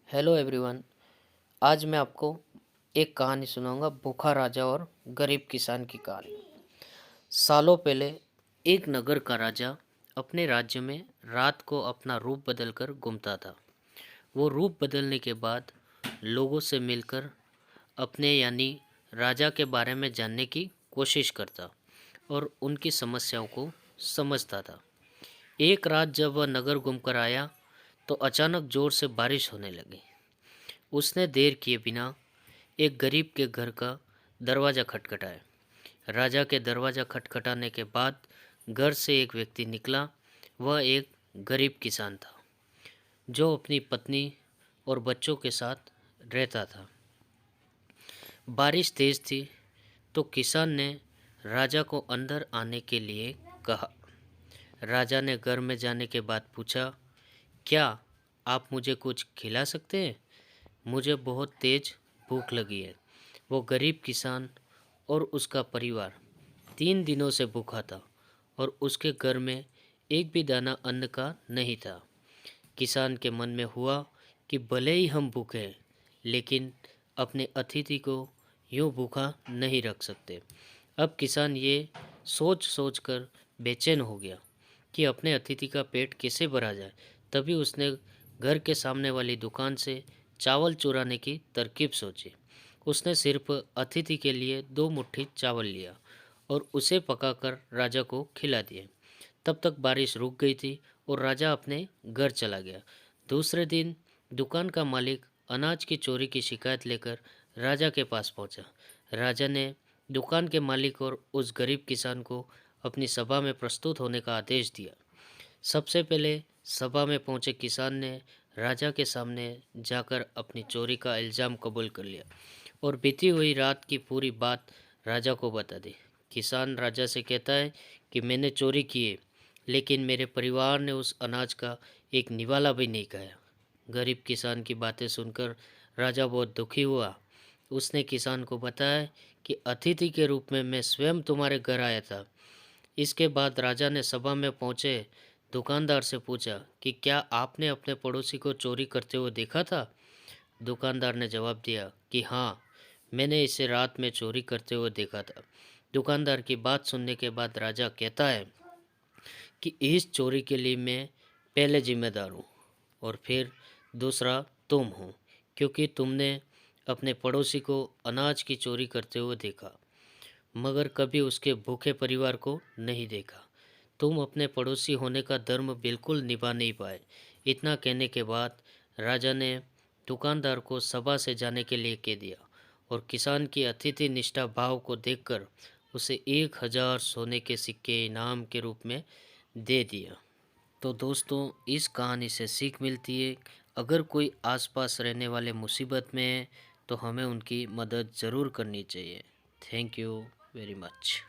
Hello everyone. आज मैं आपको एक कहानी सुनाऊंगा, भूखा राजा और गरीब किसान की कहानी। सालों पहले एक नगर का राजा अपने राज्य में रात को अपना रूप बदलकर घूमता था। वो रूप बदलने के बाद लोगों से मिलकर अपने यानी राजा के बारे में जानने की कोशिश करता और उनकी समस्याओं को समझता था। एक रात जब वह नगर घूमकर आया तो अचानक जोर से बारिश होने लगी। उसने देर किए बिना एक गरीब के घर का दरवाज़ा खटखटाया। राजा के दरवाज़ा खटखटाने के बाद घर से एक व्यक्ति निकला। वह एक गरीब किसान था जो अपनी पत्नी और बच्चों के साथ रहता था। बारिश तेज थी तो किसान ने राजा को अंदर आने के लिए कहा। राजा ने घर में जाने के बाद पूछा, क्या आप मुझे कुछ खिला सकते हैं? मुझे बहुत तेज भूख लगी है। वो गरीब किसान और उसका परिवार 3 दिनों से भूखा था और उसके घर में एक भी दाना अन्न का नहीं था। किसान के मन में हुआ कि भले ही हम भूखे हैं, लेकिन अपने अतिथि को यूं भूखा नहीं रख सकते। अब किसान ये सोच सोच कर बेचैन हो गया कि अपने अतिथि का पेट कैसे भरा जाए। तभी उसने घर के सामने वाली दुकान से चावल चुराने की तरकीब सोची। उसने सिर्फ अतिथि के लिए 2 मुट्ठी चावल लिया और उसे पकाकर राजा को खिला दिया। तब तक बारिश रुक गई थी और राजा अपने घर चला गया। दूसरे दिन दुकान का मालिक अनाज की चोरी की शिकायत लेकर राजा के पास पहुंचा। राजा ने दुकान के मालिक और उस गरीब किसान को अपनी सभा में प्रस्तुत होने का आदेश दिया। सबसे पहले सभा में पहुंचे किसान ने राजा के सामने जाकर अपनी चोरी का इल्ज़ाम कबूल कर लिया और बीती हुई रात की पूरी बात राजा को बता दी। किसान राजा से कहता है कि मैंने चोरी की है, लेकिन मेरे परिवार ने उस अनाज का एक निवाला भी नहीं खाया। गरीब किसान की बातें सुनकर राजा बहुत दुखी हुआ। उसने किसान को बताया कि अतिथि के रूप में मैं स्वयं तुम्हारे घर आया था। इसके बाद राजा ने सभा में पहुंचे दुकानदार से पूछा कि क्या आपने अपने पड़ोसी को चोरी करते हुए देखा था? दुकानदार ने जवाब दिया कि हाँ, मैंने इसे रात में चोरी करते हुए देखा था। दुकानदार की बात सुनने के बाद राजा कहता है कि इस चोरी के लिए मैं पहले जिम्मेदार हूँ और फिर दूसरा तुम हो, क्योंकि तुमने अपने पड़ोसी को अनाज की चोरी करते हुए देखा मगर कभी उसके भूखे परिवार को नहीं देखा। तुम अपने पड़ोसी होने का धर्म बिल्कुल निभा नहीं पाए। इतना कहने के बाद राजा ने दुकानदार को सभा से जाने के लिए कह दिया और किसान की अतिथि निष्ठा भाव को देखकर उसे 1000 सोने के सिक्के इनाम के रूप में दे दिया। तो दोस्तों, इस कहानी से सीख मिलती है, अगर कोई आसपास रहने वाले मुसीबत में है तो हमें उनकी मदद ज़रूर करनी चाहिए। Thank you very much.